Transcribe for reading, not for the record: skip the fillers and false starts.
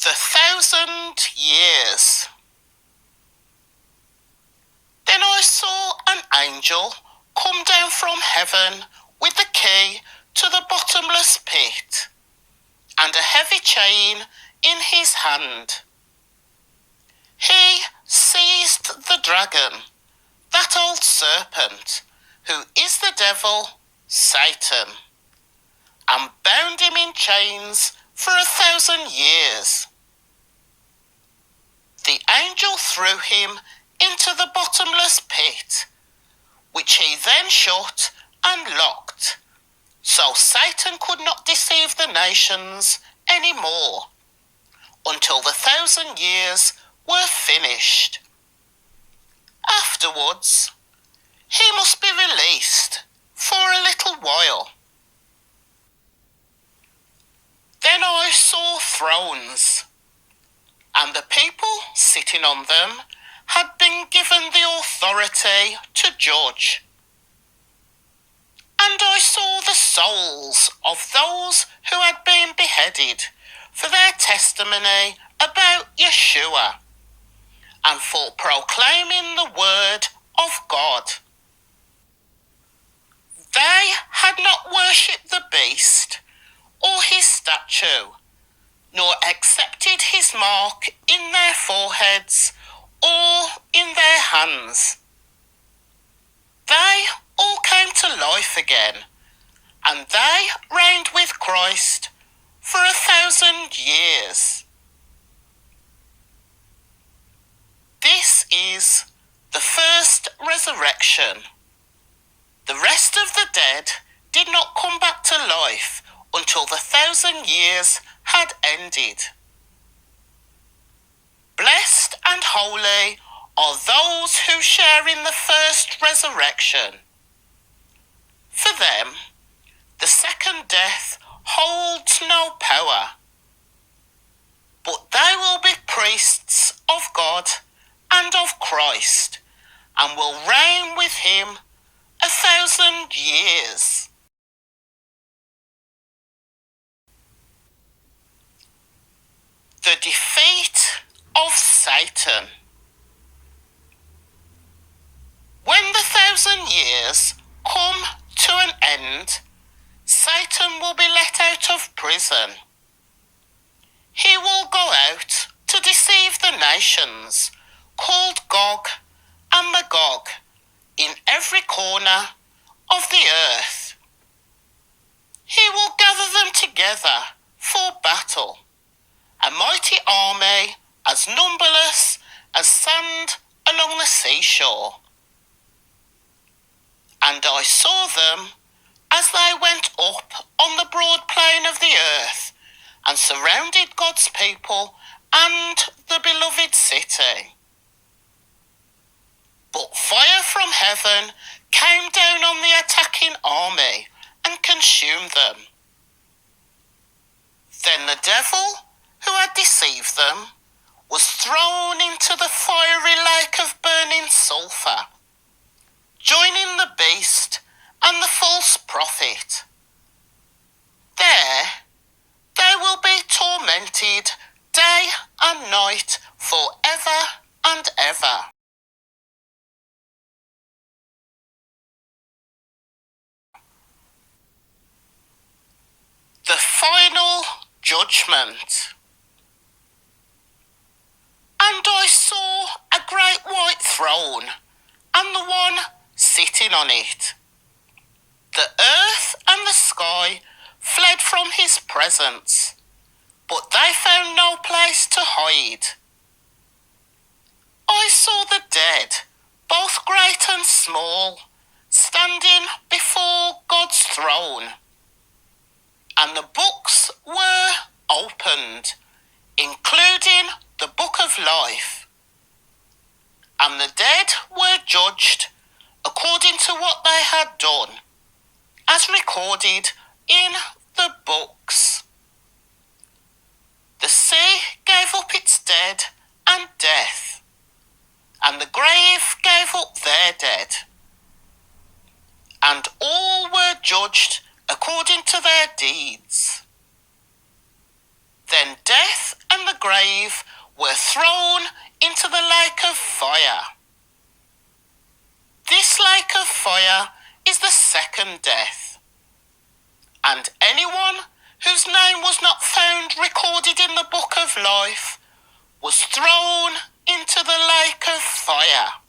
The 1,000 years. Then I saw an angel come down from heaven with the key to the bottomless pit and a heavy chain in his hand. He seized the dragon, that old serpent, who is the devil, Satan, and bound him in chains for 1,000 years. The angel threw him into the bottomless pit, which he then shut and locked, so Satan could not deceive the nations any more until the 1,000 years were finished. Afterwards, he must be released for a little while. Then I saw thrones, and the people sitting on them had been given the authority to judge. And I saw the souls of those who had been beheaded for their testimony about Yeshua and for proclaiming the word of God. They had not worshipped the beast or his statue, nor accepted his mark in their foreheads or in their hands. They all came to life again, and they reigned with Christ for 1,000 years. This is the first resurrection. The rest of the dead did not come back to life until the 1,000 years had ended. Blessed and holy are those who share in the first resurrection. For them, the second death holds no power, but they will be priests of God and of Christ, and will reign with him 1,000 years. The defeat of Satan. When the 1,000 years come to an end, Satan will be let out of prison. He will go out to deceive the nations, called Gog and Magog, in every corner of the earth. He will gather them together for battle, a mighty army as numberless as sand along the seashore. And I saw them as they went up on the broad plain of the earth and surrounded God's people and the beloved city. But fire from heaven came down on the attacking army and consumed them. Then the devil who had deceived them was thrown into the fiery lake of burning sulphur, joining the beast and the false prophet. There they will be tormented day and night forever and ever. The final judgment. And I saw a great white throne, and the one sitting on it. The earth and the sky fled from his presence, but they found no place to hide. I saw the dead, both great and small, standing before God's throne, and the books were opened, including the book of life. And the dead were judged according to what they had done, as recorded in the books. The sea gave up its dead and death, and the grave gave up their dead. And all were judged according to their deeds. Then death and the grave grave were thrown into the lake of fire. This lake of fire is the second death. And anyone whose name was not found recorded in the book of life was thrown into the lake of fire.